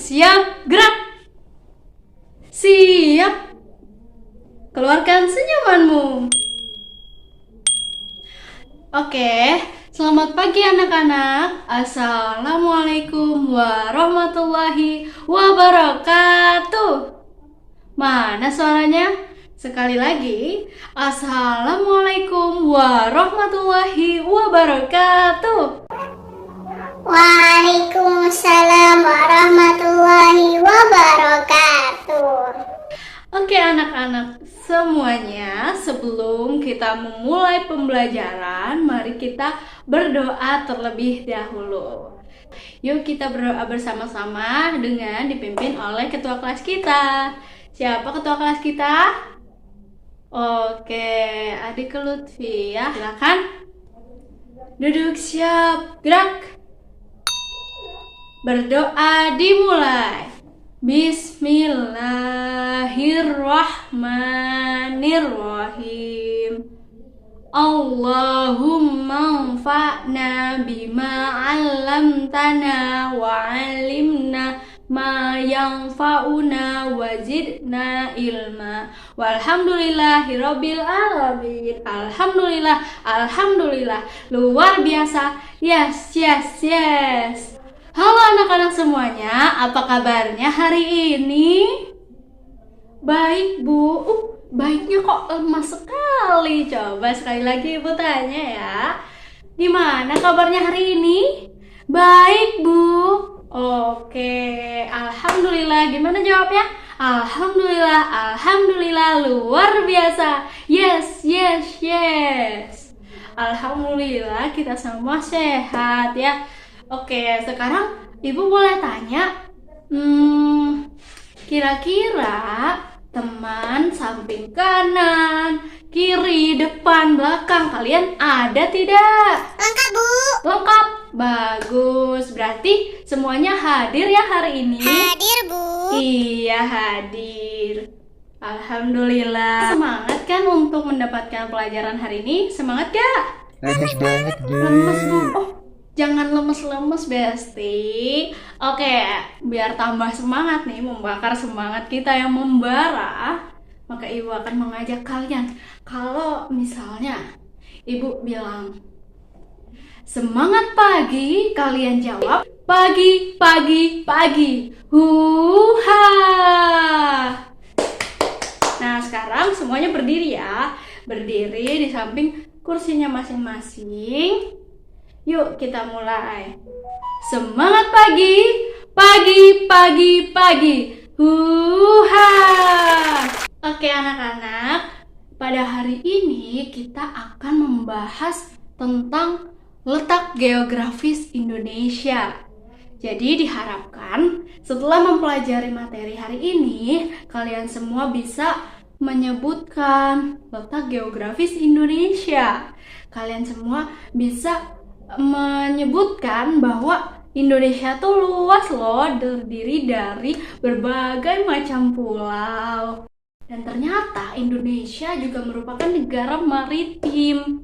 siap, gerak. Siap. Keluarkan senyumanmu. Oke, selamat pagi anak-anak. Assalamualaikum warahmatullahi wabarakatuh. Mana suaranya? Sekali lagi. Assalamualaikum warahmatullahi wabarakatuh. Waalaikumsalam warahmatullahi wabarakatuh. Oke anak-anak semuanya, sebelum kita memulai pembelajaran, mari kita berdoa terlebih dahulu. Yuk kita berdoa bersama-sama dengan dipimpin oleh ketua kelas kita. Siapa ketua kelas kita? Oke, Adik Lutfi ya. Silakan. Duduk siap, gerak. Berdoa dimulai. Bismillahirrahmanirrahim. Allahumma anfa'na bima 'allamtana wa 'allimna ma yanfa'una wa zidna ilma. Walhamdulillahirabbil alamin. Alhamdulillah. Luar biasa. Yes. Halo anak-anak semuanya, apa kabarnya hari ini? Baik Bu. Baiknya kok lemah sekali. Coba sekali lagi Ibu tanya ya. Gimana kabarnya hari ini? Baik Bu. Oke, alhamdulillah. Gimana jawabnya? Alhamdulillah, luar biasa. Yes. Alhamdulillah kita semua sehat ya. Oke, sekarang Ibu boleh tanya, kira-kira teman samping kanan, kiri, depan, belakang kalian ada tidak? Lengkap Bu. Lengkap, bagus. Berarti semuanya hadir ya hari ini? Hadir Bu. Iya, hadir. Alhamdulillah. Semangat kan untuk mendapatkan pelajaran hari ini? Semangat gak? Lemes banget, Bu. Lemes Bu. Oh, jangan lemes-lemes Besti. Oke, biar tambah semangat nih, membakar semangat kita yang membara, maka Ibu akan mengajak kalian. Kalau misalnya Ibu bilang semangat pagi, kalian jawab pagi. Huha. Nah, sekarang semuanya berdiri ya. Berdiri di samping kursinya masing-masing. Yuk kita mulai. Semangat pagi. Huha. Oke anak-anak, pada hari ini kita akan membahas tentang letak geografis Indonesia. Jadi diharapkan setelah mempelajari materi hari ini, kalian semua bisa menyebutkan letak geografis Indonesia. Kalian semua bisa menyebutkan bahwa Indonesia tuh luas loh, terdiri dari berbagai macam pulau. Dan ternyata Indonesia juga merupakan negara maritim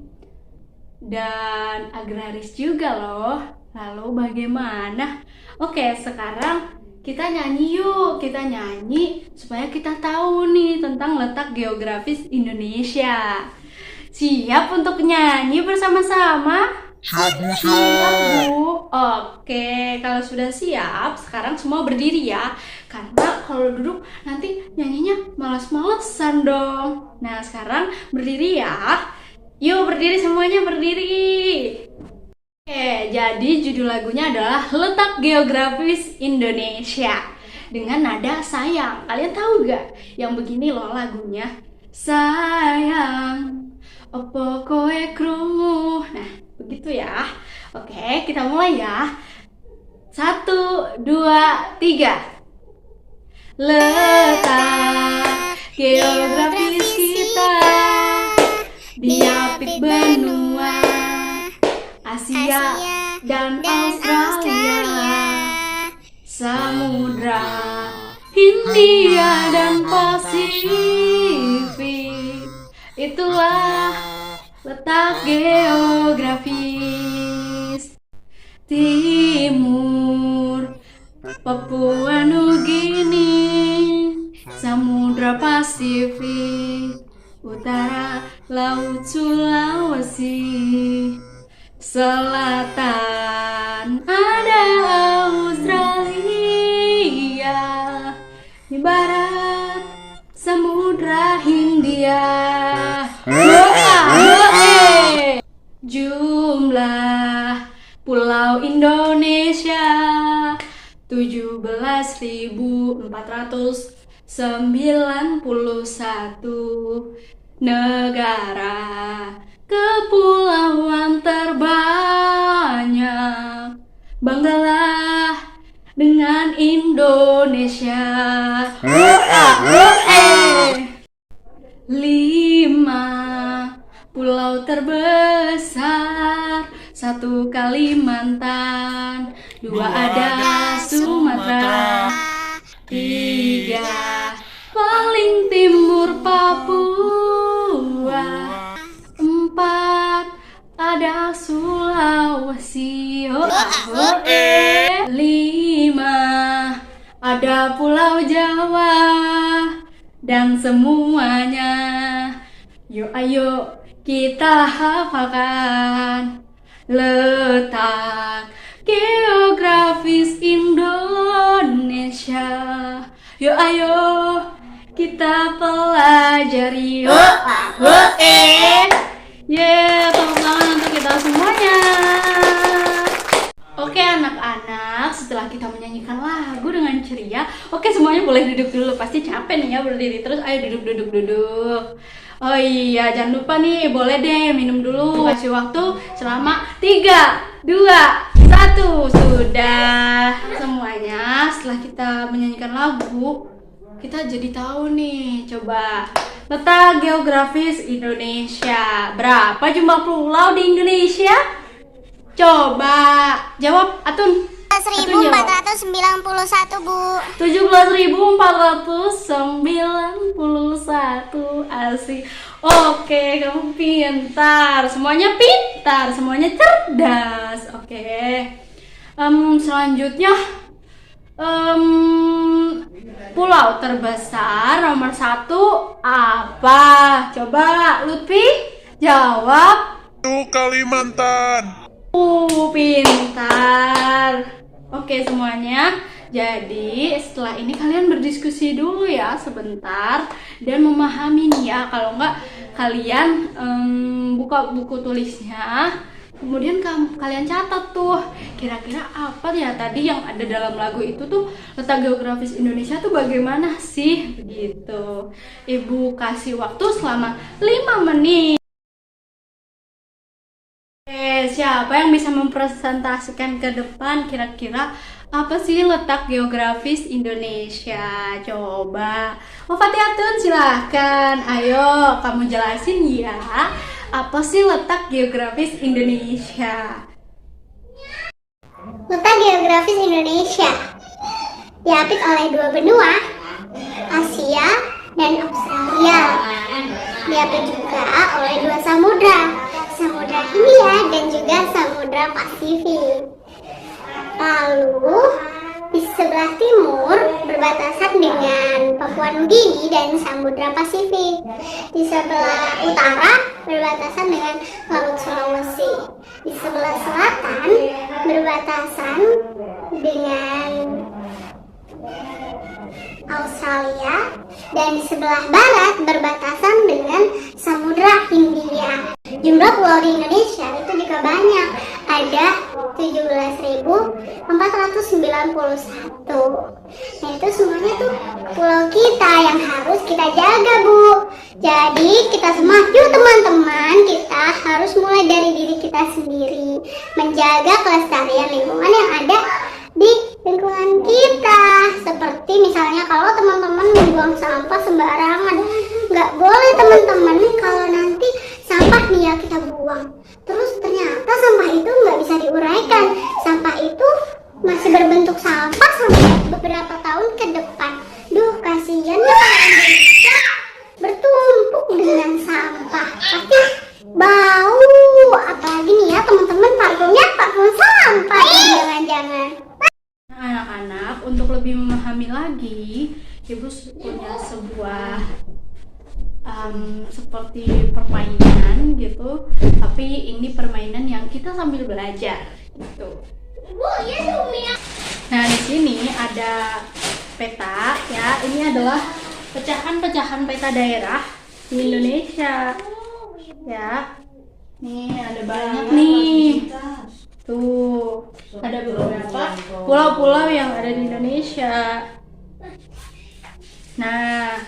dan agraris juga loh. Lalu bagaimana? Oke, sekarang kita nyanyi yuk. Kita nyanyi supaya kita tahu nih tentang letak geografis Indonesia. Siap untuk nyanyi bersama-sama? Siap, Bu. Bu. Oke, kalau sudah siap, sekarang semua berdiri ya. Karena kalau duduk nanti nyanyinya malas-malesan dong. Nah, sekarang berdiri ya. Yuk berdiri semuanya, berdiri. Oke, jadi judul lagunya adalah Letak Geografis Indonesia dengan nada sayang. Kalian tahu gak? Yang begini loh lagunya. Sayang, opo kowe krungu. Nah, begitu ya. Oke, kita mulai ya. 1, 2, 3. Letak geografis kita diapit benua Asia dan Australia, Samudra Hindia dan Pasifik. Itulah letak geografis. Timur Papua Nugini, Samudra Pasifik, Utara Laut Sulawesi, Selatan ada Australia, di barat Samudra Hindia. Jumlah pulau Indonesia 17.491 negara kepulauan terbanyak. Banggalah dengan Indonesia. 5 pulau terbesar, 1 Kalimantan, 2 ada Sumatera, 3 paling timur Papua, 4 ada Sulawesi, 5 ada Pulau Jawa, dan semuanya yuk ayo kita hafalkan letak geografis Indonesia. Yuk ayo kita pelajari. Tepuk tangan untuk kita semuanya. Oke anak-anak, setelah kita menyanyikan lagu dengan ceria, oke semuanya boleh duduk dulu. Pasti capek nih ya berdiri terus. Ayo duduk. Oh iya, jangan lupa nih, boleh deh minum dulu. Kasih waktu selama 3, 2, 1. Sudah semuanya. Setelah kita menyanyikan lagu, kita jadi tahu nih. Coba letak geografis Indonesia. Berapa jumlah pulau di Indonesia? Coba jawab, Atun. 17.491 Bu. 17.491. Asik. Oke, kamu pintar. Semuanya pintar, semuanya cerdas. Oke. Selanjutnya pulau terbesar nomor 1 apa? Coba Lutfi jawab. Kalimantan. Pintar. Oke semuanya. Jadi setelah ini kalian berdiskusi dulu ya sebentar dan memahami nih ya. Kalau enggak kalian buka buku tulisnya, kemudian kalian catat tuh kira-kira apa ya tadi yang ada dalam lagu itu tuh, letak geografis Indonesia tuh bagaimana sih begitu. Ibu kasih waktu selama 5 menit. Siapa yang bisa mempresentasikan ke depan kira-kira apa sih letak geografis Indonesia? Coba Fatihah silahkan. Ayo kamu jelasin ya. Apa sih letak geografis Indonesia? Letak geografis Indonesia diapit oleh 2 benua, Asia dan Australia. Diapit juga oleh 2 samudra, Samudra Hindia dan juga Samudra Pasifik. Lalu di sebelah timur berbatasan dengan Papua Nugini dan Samudra Pasifik. Di sebelah utara berbatasan dengan Laut Sulawesi. Di sebelah selatan berbatasan dengan Australia dan di sebelah barat berbatasan dengan Samudra Hindia. Jumlah pulau di Indonesia itu juga banyak, ada 17.491. Nah itu semuanya tuh pulau kita yang harus kita jaga Bu. Jadi kita semua, yuk teman-teman, kita harus mulai dari diri kita sendiri, menjaga kelestarian lingkungan yang ada di lingkungan kita. Seperti misalnya kalau teman-teman membuang sampah sembarangan, nggak boleh teman-teman. Kalau nanti sampah nih ya kita buang, terus ternyata sampah itu nggak bisa diuraikan, sampah itu masih berbentuk sampah sampai beberapa tahun ke depan. Duh kasihan ya, Indonesia bertumpuk dengan sampah, pasti bau. Apalagi nih ya teman-teman, parfumnya parfum sampah. Jangan-jangan. Anak-anak, untuk lebih memahami lagi, Ibu punya sebuah seperti permainan gitu, tapi ini permainan yang kita sambil belajar gitu. Nah, di sini ada peta ya. Ini adalah pecahan-pecahan peta daerah di Indonesia. Ya. Nih, ada banyak nih. Tuh, ada beberapa pulau-pulau yang ada di Indonesia. Nah,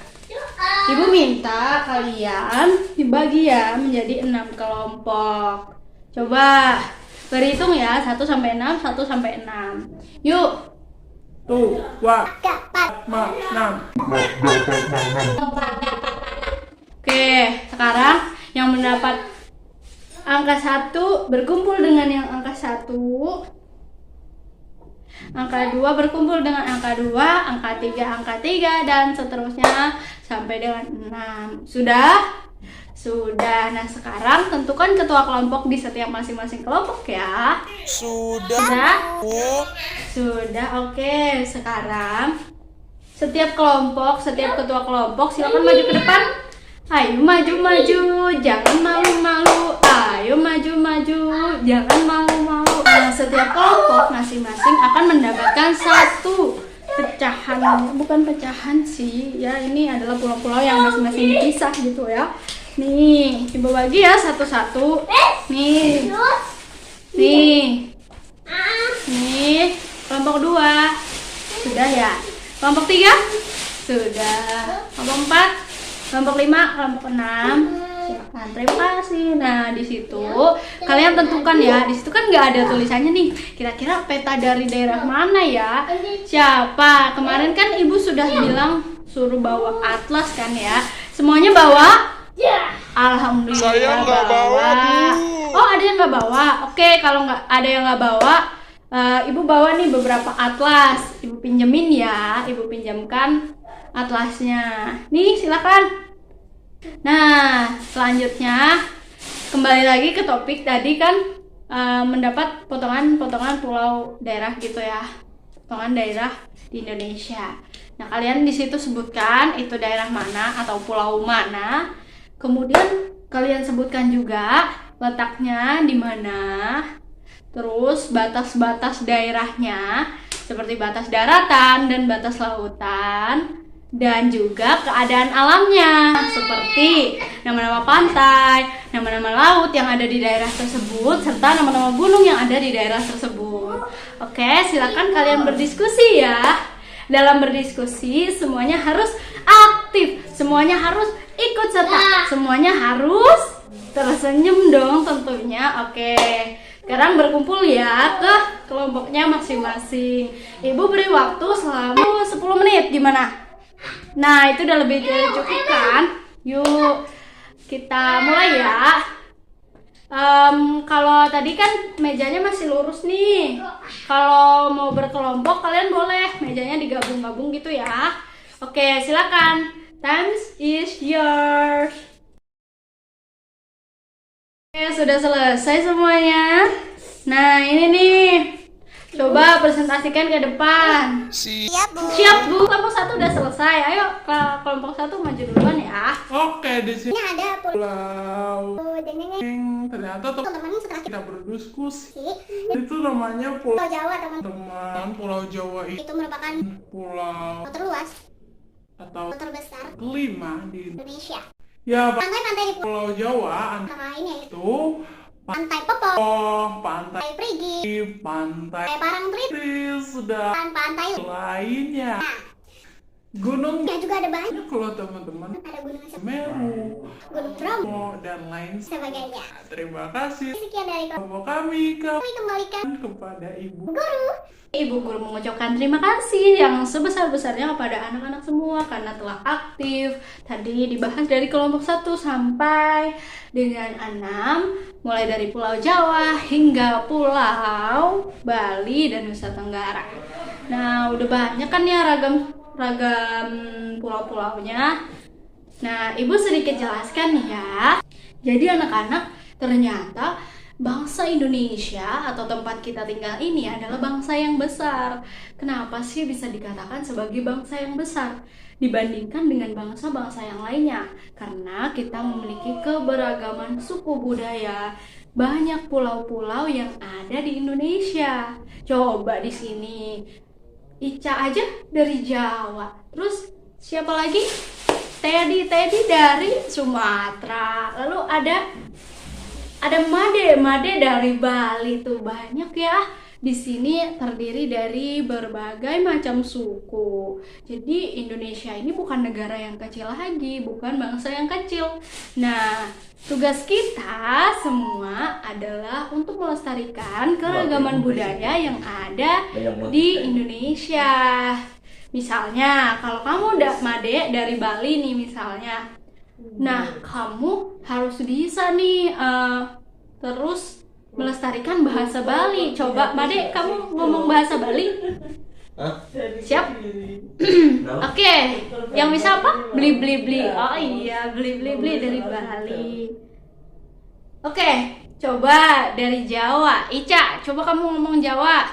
Ibu minta kalian dibagi ya menjadi 6 kelompok. Coba berhitung ya, 1 sampai 6, 1 sampai 6. Yuk. Tuh, wah, 6. Oke, sekarang yang mendapat angka 1 berkumpul dengan yang angka 1. Angka 2 berkumpul dengan angka 2, angka 3, dan seterusnya sampai dengan 6. Sudah? Sudah. Nah, sekarang tentukan ketua kelompok di setiap masing-masing kelompok ya. Sudah. Sudah, oke. Sekarang setiap kelompok, setiap ketua kelompok silakan maju ke depan. Ayo maju-maju, jangan malu-malu. Ayo maju-maju, jangan malu-malu. Nah, setiap kelompok masing-masing akan mendapatkan 1 pecahan. Bukan pecahan sih, ya ini adalah pulau-pulau yang masing-masing dipisah gitu ya. Nih, Ibu bagi ya satu-satu. Nih. Nih. Nih, kelompok 2. Sudah ya. Kelompok 3? Sudah. Kelompok 4? Kelompok 5, kelompok 6. Silakan. Terima kasih. Nah, di situ kalian tentukan ya. Di situ kan nggak ada tulisannya nih. Kira-kira peta dari daerah mana ya? Siapa? Kemarin kan Ibu sudah bilang suruh bawa atlas kan ya. Semuanya bawa? Alhamdulillah. Saya nggak bawa, Bu. Oh, ada yang nggak bawa. Oke, kalau nggak ada yang nggak bawa, Ibu bawa nih beberapa atlas. Ibu pinjemin ya. Ibu pinjamkan atlasnya. Nih, silakan. Nah, selanjutnya kembali lagi ke topik tadi kan, mendapat potongan-potongan pulau daerah gitu ya. Potongan daerah di Indonesia. Nah, kalian di situ sebutkan itu daerah mana atau pulau mana. Kemudian kalian sebutkan juga letaknya di mana. Terus batas-batas daerahnya seperti batas daratan dan batas lautan, dan juga keadaan alamnya seperti nama-nama pantai, nama-nama laut yang ada di daerah tersebut, serta nama-nama gunung yang ada di daerah tersebut. Oke, silakan kalian berdiskusi ya. Dalam berdiskusi semuanya harus aktif, semuanya harus ikut serta, semuanya harus tersenyum dong tentunya. Oke, sekarang berkumpul ya ke kelompoknya masing-masing. Ibu beri waktu selama 10 menit, gimana? Nah, itu udah lebih dari cukup kan? Yuk, kita mulai ya. Kalau tadi kan mejanya masih lurus nih. Kalau mau berkelompok kalian boleh mejanya digabung-gabung gitu ya. Oke, silakan. Time is yours. Oke, sudah selesai semuanya. Nah, ini nih. Coba presentasikan ke depan. Siap, Bu. Siap, Bu. Kelompok 1 udah selesai. Ayo ke kelompok 1 maju duluan ya. Oke, di sini Ini ada pulau. dengeng Ternyata teman-teman setelah kita berdiskusi. sih Itu namanya Pulau Pulau Jawa Teman. Pulau Jawa itu merupakan pulau pulau terluas, atau pulau terbesar kelima di Indonesia. ya Pantai-pantai di Pulau Jawa antara ini itu Pantai Popok, pantai Pantai Perigi, pantai Pantai Parangtritis, sudah dan pantai lainnya. Gunung ya juga ada banyak. kalau teman-teman Ada Gunung Semeru, Gunung Bromo, dan lain sebagainya. terima kasih Sekian dari kelompok kami kami kembalikan kepada ibu. guru. Ibu guru mengucapkan terima kasih yang sebesar-besarnya kepada anak-anak semua karena telah aktif. Tadi dibahas dari kelompok 1 sampai dengan 6, mulai dari Pulau Jawa hingga Pulau Bali dan Nusa Tenggara. Nah, udah banyak kan ya ragam pulau-pulaunya. Nah, Ibu sedikit jelaskan nih ya. Jadi anak-anak ternyata bangsa Indonesia atau tempat kita tinggal ini adalah bangsa yang besar. Kenapa sih bisa dikatakan sebagai bangsa yang besar dibandingkan dengan bangsa-bangsa yang lainnya? Karena kita memiliki keberagaman suku budaya. Banyak pulau-pulau yang ada di Indonesia. Coba di sini Ica aja dari Jawa. Terus siapa lagi? Teddy dari Sumatera. Lalu ada Made dari Bali. Tuh banyak ya. Di sini terdiri dari berbagai macam suku. Jadi Indonesia ini bukan negara yang kecil lagi, bukan bangsa yang kecil. Nah, tugas kita semua adalah untuk melestarikan keragaman budaya yang ada di Indonesia. Misalnya, kalau kamu Made dari Bali nih misalnya. Nah, kamu harus bisa nih terus melestarikan bahasa Bali. Coba Made, kamu ngomong bahasa Bali. Siap? Oke. Yang bisa apa? Beli. Oh iya, beli dari Bali. Oke, coba dari Jawa. Ica, coba kamu ngomong Jawa.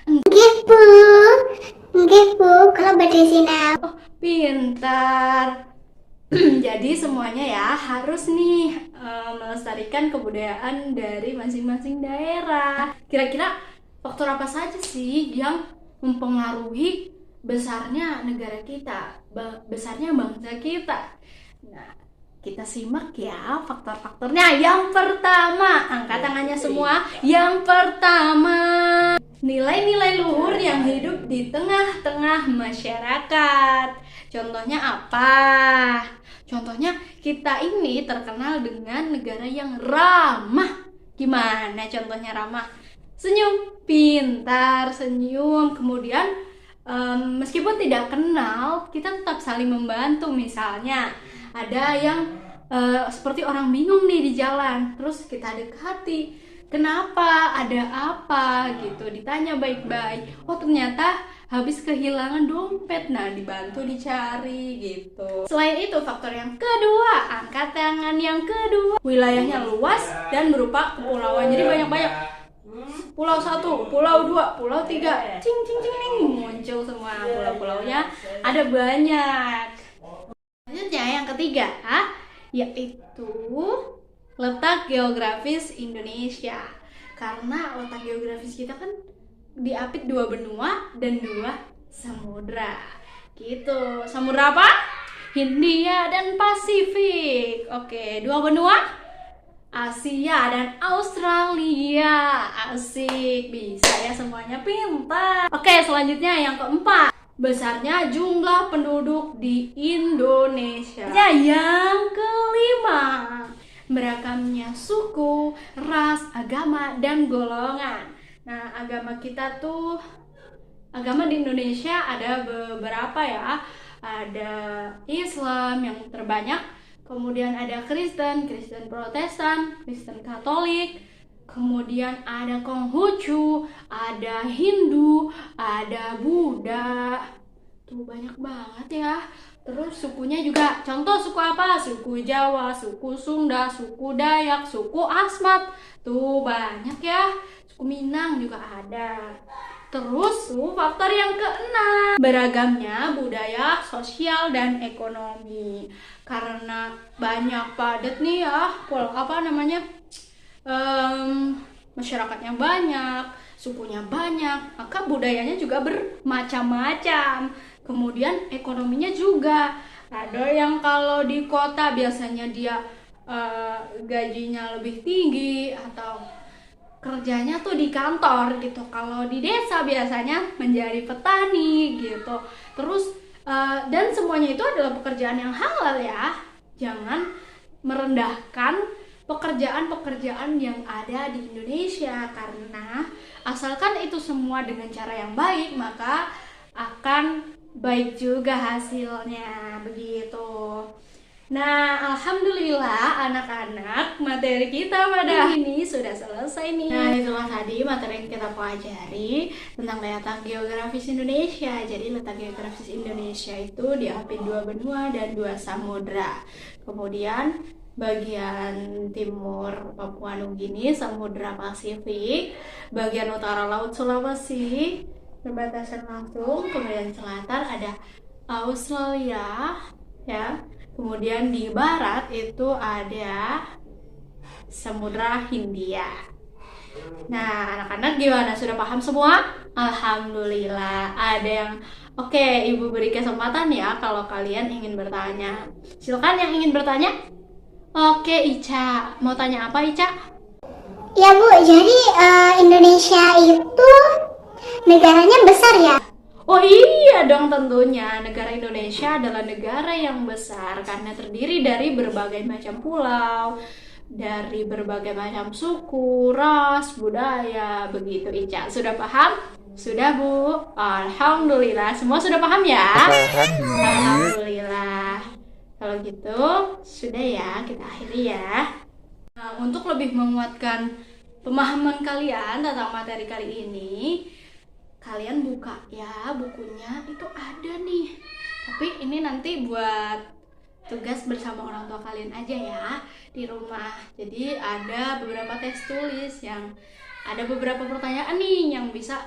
Nggih, Bu. Kalau bahasa Sunda. Oh, pintar. Jadi semuanya ya harus nih melestarikan kebudayaan dari masing-masing daerah. Kira-kira faktor apa saja sih yang mempengaruhi besarnya negara kita, besarnya bangsa kita? Nah, kita simak ya faktor-faktornya. Yang pertama, angkat tangannya semua. Yang pertama, nilai-nilai luhur yang hidup di tengah-tengah masyarakat. Contohnya apa? Contohnya kita ini terkenal dengan negara yang ramah. Gimana contohnya ramah? Senyum, pintar, senyum. Kemudian meskipun tidak kenal, kita tetap saling membantu. Misalnya ada yang seperti orang bingung nih di jalan, terus kita dekati. Kenapa? Ada apa? Gitu. Ditanya baik-baik. Oh, ternyata habis kehilangan dompet. Nah, dibantu dicari gitu. Selain itu, faktor yang kedua, angkat tangan yang kedua. Wilayahnya luas dan berupa kepulauan. Jadi banyak-banyak. Pulau 1, Pulau 2, Pulau 3. Cing muncul semua pulau-pulaunya. Ada banyak. Selanjutnya yang ketiga, yaitu letak geografis Indonesia. Karena letak geografis kita kan diapit 2 benua dan 2 samudra. Gitu. Samudra apa? Hindia dan Pasifik. Oke, 2 benua? Asia dan Australia. Asik, bisa ya semuanya, pintar. Oke, selanjutnya yang keempat, besarnya jumlah penduduk di Indonesia. Yang kelima, beragamnya suku, ras, agama, dan golongan. Nah, agama di Indonesia ada beberapa ya. Ada Islam yang terbanyak, kemudian ada Kristen Protestan, Kristen Katolik, kemudian ada Konghucu, ada Hindu, ada Buddha. Tuh banyak banget ya. Terus sukunya juga, contoh suku apa? Suku Jawa, suku Sunda, suku Dayak, suku Asmat. Tuh banyak ya. Suku Minang juga ada. Terus faktor yang keenam, beragamnya budaya, sosial, dan ekonomi. Karena banyak padat nih ya, masyarakatnya banyak, sukunya banyak, maka budayanya juga bermacam-macam. Kemudian ekonominya juga. Ada yang kalau di kota biasanya dia gajinya lebih tinggi atau kerjanya tuh di kantor gitu. Kalau di desa biasanya menjadi petani gitu. Terus dan semuanya itu adalah pekerjaan yang halal ya. Jangan merendahkan pekerjaan-pekerjaan yang ada di Indonesia, karena asalkan itu semua dengan cara yang baik, maka akan baik juga hasilnya, begitu. Nah, alhamdulillah anak-anak, materi kita pada hari ini sudah selesai nih. Nah, itulah tadi materi yang kita pelajari tentang letak geografis Indonesia. Jadi letak geografis Indonesia itu diapit 2 benua dan 2 samudra. Kemudian bagian timur Papua Nugini, Samudra Pasifik, bagian utara Laut Sulawesi, perbatasan langsung, kemudian selatan ada Australia, ya. Kemudian di barat itu ada Samudra Hindia. Nah, anak-anak gimana? Sudah paham semua? Alhamdulillah. Ada yang oke, Ibu beri kesempatan ya kalau kalian ingin bertanya. Silakan yang ingin bertanya. Oke, Ica. Mau tanya apa, Ica? Ya Bu, jadi Indonesia itu negaranya besar ya? Oh iya dong, tentunya. Negara Indonesia adalah negara yang besar karena terdiri dari berbagai macam pulau, dari berbagai macam suku, ras, budaya, begitu Ica. Sudah paham? Sudah Bu? Alhamdulillah, semua sudah paham ya? Alhamdulillah. Kalau gitu, sudah ya, kita akhiri ya. Nah, untuk lebih menguatkan pemahaman kalian tentang materi kali ini, kalian buka ya bukunya, itu ada nih. Tapi ini nanti buat tugas bersama orang tua kalian aja ya di rumah. Jadi ada beberapa tes tulis yang ada beberapa pertanyaan nih yang bisa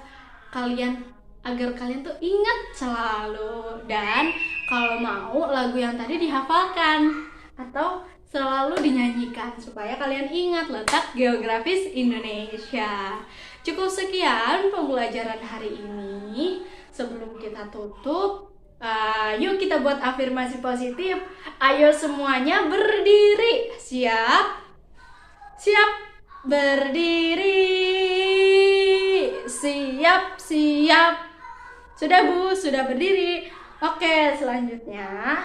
kalian agar kalian tuh ingat selalu. Dan kalau mau lagu yang tadi dihafalkan atau selalu dinyanyikan supaya kalian ingat letak geografis Indonesia. Cukup sekian pembelajaran hari ini. Sebelum kita tutup, yuk kita buat afirmasi positif. Ayo semuanya berdiri. Siap? Siap? Berdiri. Siap, siap. Sudah Bu, sudah berdiri. Oke, selanjutnya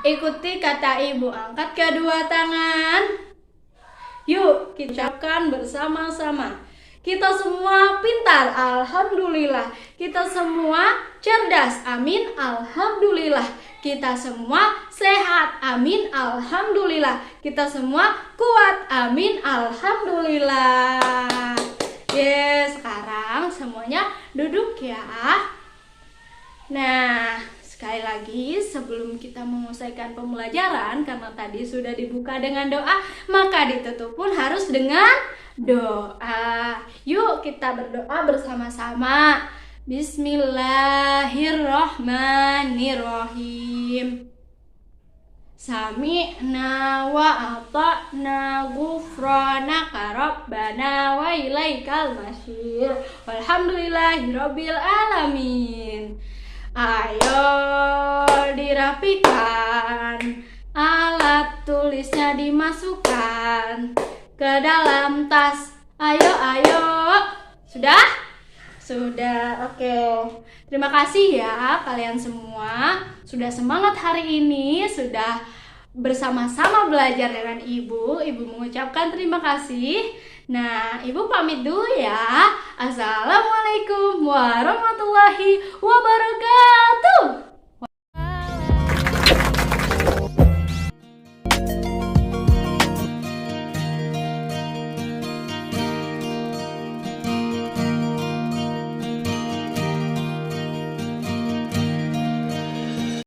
ikuti kata Ibu, angkat kedua tangan. Yuk, kita ucapkan bersama-sama. Kita semua pintar, alhamdulillah. Kita semua cerdas, amin, alhamdulillah. Kita semua sehat, amin, alhamdulillah. Kita semua kuat, amin, alhamdulillah. Sekarang semuanya duduk ya. Nah, sekali lagi sebelum kita menyelesaikan pembelajaran, karena tadi sudah dibuka dengan doa, maka ditutup pun harus dengan doa. Yuk kita berdoa bersama-sama. Bismillahirrahmanirrahim. Sami'na wa ata'na ghufranaka rabbana wa ilaikal masyir. Walhamdulillahirabbil alamin. Ayo dirapikan, alat tulisnya dimasukkan ke dalam tas. Ayo, ayo. Sudah? Sudah, oke. Terima kasih ya kalian semua. Sudah semangat hari ini, sudah bersama-sama belajar dengan Ibu. Ibu mengucapkan terima kasih. Nah, Ibu pamit dulu ya. Assalamualaikum warahmatullahi wabarakatuh.